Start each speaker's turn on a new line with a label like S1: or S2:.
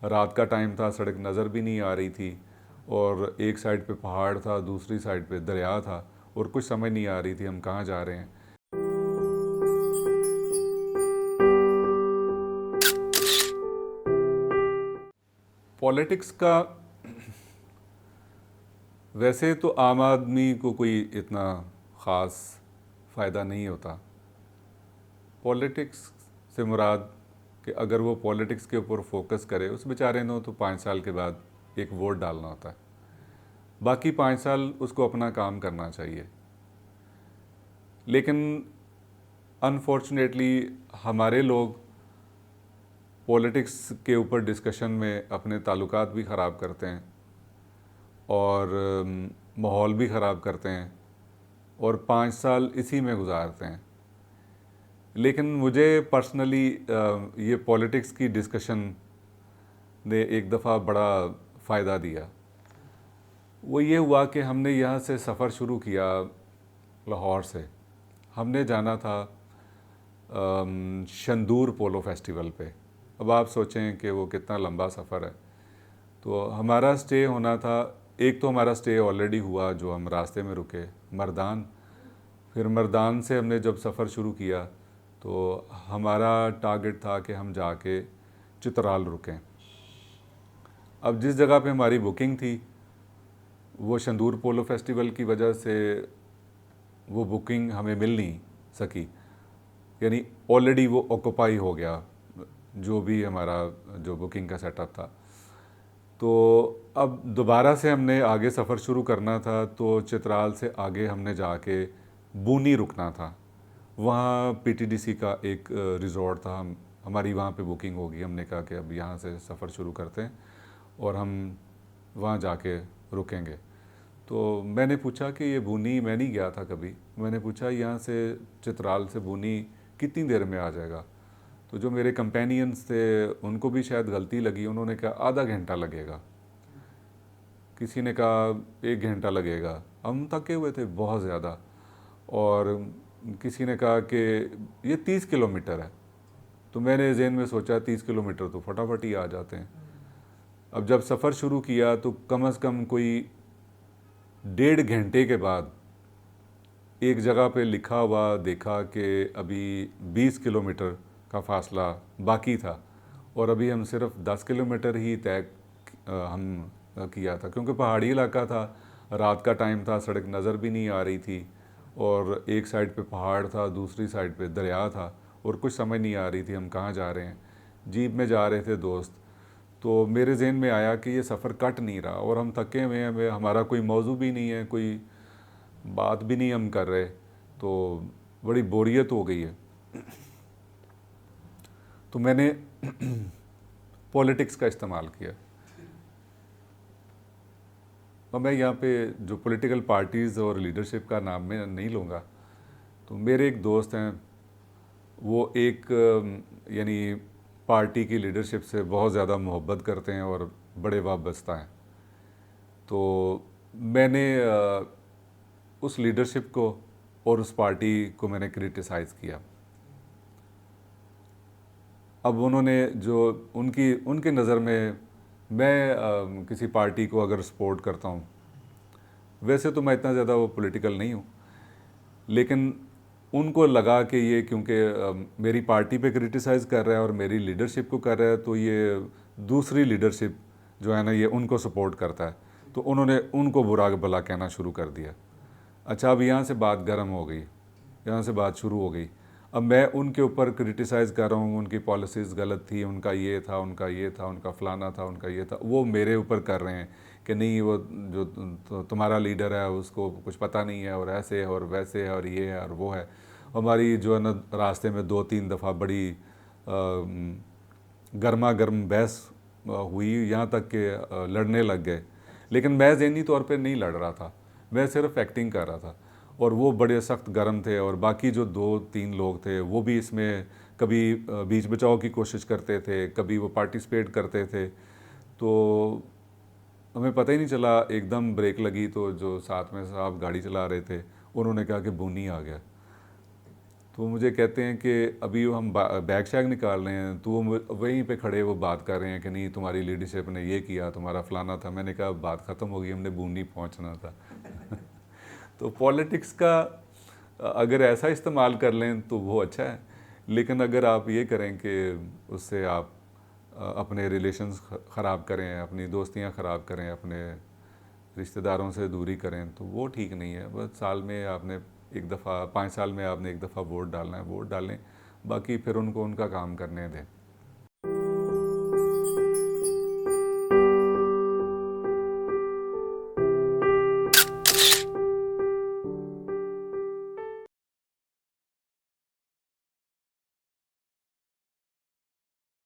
S1: रात का टाइम था, सड़क नज़र भी नहीं आ रही थी और एक साइड पे पहाड़ था, दूसरी साइड पे दरिया था और कुछ समझ नहीं आ रही थी हम कहाँ जा रहे हैं। पॉलिटिक्स का वैसे तो आम आदमी को कोई इतना ख़ास फ़ायदा नहीं होता। पॉलिटिक्स से मुराद कि अगर वो पॉलिटिक्स के ऊपर फोकस करे, उस बेचारे ने तो 5 साल के बाद एक वोट डालना होता है, बाकी 5 साल उसको अपना काम करना चाहिए। लेकिन अनफॉर्चुनेटली हमारे लोग पॉलिटिक्स के ऊपर डिस्कशन में अपने ताल्लुकात भी ख़राब करते हैं और माहौल भी ख़राब करते हैं और 5 साल इसी में गुजारते हैं। लेकिन मुझे पर्सनली ये पॉलिटिक्स की डिस्कशन ने एक दफ़ा बड़ा फ़ायदा दिया। वो ये हुआ कि हमने यहाँ से सफ़र शुरू किया लाहौर से। हमने जाना था शंदूर पोलो फेस्टिवल पे। अब आप सोचें कि वो कितना लंबा सफ़र है। तो हमारा स्टे होना था, एक तो हमारा स्टे ऑलरेडी हुआ जो हम रास्ते में रुके मर्दान। फिर मर्दान से हमने जब सफ़र शुरू किया तो हमारा टारगेट था कि हम जाके चित्राल रुकें। अब जिस जगह पे हमारी बुकिंग थी वो शंदूर पोलो फेस्टिवल की वजह से वो बुकिंग हमें मिल नहीं सकी, यानी ऑलरेडी वो ऑक्यूपाई हो गया जो भी हमारा जो बुकिंग का सेटअप था। तो अब दोबारा से हमने आगे सफ़र शुरू करना था, तो चित्राल से आगे हमने जाके बूनी रुकना था। वहाँ पीटीडीसी का एक रिज़ॉर्ट था, हमारी वहाँ पे बुकिंग होगी। हमने कहा कि अब यहाँ से सफ़र शुरू करते हैं और हम वहाँ जाके रुकेंगे। तो मैंने पूछा कि ये बूनी, मैं नहीं गया था कभी, मैंने पूछा यहाँ से चित्राल से बूनी कितनी देर में आ जाएगा। तो जो मेरे कंपेनियंस थे उनको भी शायद गलती लगी, उन्होंने कहा आधा घंटा लगेगा, किसी ने कहा 1 घंटा लगेगा। हम थके हुए थे बहुत ज़्यादा और किसी ने कहा कि ये 30 किलोमीटर है। तो मैंने ज़हन में सोचा 30 किलोमीटर तो फटाफट ही आ जाते हैं। अब जब सफ़र शुरू किया तो कम से कम कोई 1.5 घंटे के बाद एक जगह पे लिखा हुआ देखा कि अभी 20 किलोमीटर का फासला बाकी था और अभी हम सिर्फ 10 किलोमीटर ही तय हम किया था, क्योंकि पहाड़ी इलाका था, रात का टाइम था, सड़क नज़र भी नहीं आ रही थी और एक साइड पे पहाड़ था, दूसरी साइड पे दरिया था और कुछ समझ नहीं आ रही थी हम कहाँ जा रहे हैं। जीप में जा रहे थे दोस्त, तो मेरे जहन में आया कि ये सफ़र कट नहीं रहा और हम थके हुए हैं, हमारा कोई मौजू भी नहीं है, कोई बात भी नहीं हम कर रहे, तो बड़ी बोरियत हो गई है। तो मैंने पॉलिटिक्स का इस्तेमाल किया। और मैं यहाँ पे जो पॉलिटिकल पार्टीज़ और लीडरशिप का नाम मैं नहीं लूँगा, तो मेरे एक दोस्त हैं, वो एक यानी पार्टी की लीडरशिप से बहुत ज़्यादा मोहब्बत करते हैं और बड़े वाबस्ता हैं। तो मैंने उस लीडरशिप को और उस पार्टी को मैंने क्रिटिसाइज़ किया। अब उन्होंने जो उनकी उनके नज़र में मैं किसी पार्टी को अगर सपोर्ट करता हूँ, वैसे तो मैं इतना ज़्यादा वो पॉलिटिकल नहीं हूँ, लेकिन उनको लगा कि ये क्योंकि मेरी पार्टी पे क्रिटिसाइज़ कर रहा है और मेरी लीडरशिप को कर रहा है, तो ये दूसरी लीडरशिप जो है ना ये उनको सपोर्ट करता है, तो उन्होंने उनको बुरा भला कहना शुरू कर दिया। अच्छा, अब यहाँ से बात गर्म हो गई, यहाँ से बात शुरू हो गई। अब मैं उनके ऊपर क्रिटिसाइज़ कर रहा हूँ, उनकी पॉलिसीज़ गलत थी, उनका ये था, उनका ये था, उनका फ़लाना था, उनका ये था। वो मेरे ऊपर कर रहे हैं कि नहीं वो जो तुम्हारा लीडर है उसको कुछ पता नहीं है और ऐसे है और वैसे है और ये है और वो है। हमारी जो है ना रास्ते में 2-3 दफ़ा बड़ी गर्मा गर्म बहस हुई, यहाँ तक कि लड़ने लग गए। लेकिन मैं ज़हनी तौर पे नहीं लड़ रहा था, मैं सिर्फ एक्टिंग कर रहा था और वो बड़े सख्त गर्म थे और बाकी जो 2-3 लोग थे वो भी इसमें कभी बीच बचाव की कोशिश करते थे, कभी वो पार्टिसिपेट करते थे। तो हमें पता ही नहीं चला, एकदम ब्रेक लगी तो जो साथ में साहब गाड़ी चला रहे थे उन्होंने कहा कि बूनी आ गया। तो वो मुझे कहते हैं कि अभी हम बैग शैग निकाल रहे हैं, तो वो वहीं पे खड़े वो बात कर रहे हैं कि नहीं तुम्हारी लीडरशिप ने ये किया, तुम्हारा फलाना था। मैंने कहा बात ख़त्म हो गई, हमने बूंदी पहुंचना था। तो पॉलिटिक्स का अगर ऐसा इस्तेमाल कर लें तो वो अच्छा है, लेकिन अगर आप ये करें कि उससे आप अपने रिलेशंस ख़राब करें, अपनी दोस्तियां ख़राब करें, अपने रिश्तेदारों से दूरी करें, तो वो ठीक नहीं है। बस साल में आपने एक दफ़ा, 5 साल में आपने एक दफ़ा वोट डालना है, वोट डालें, बाकी फिर उनको उनका काम करने दें।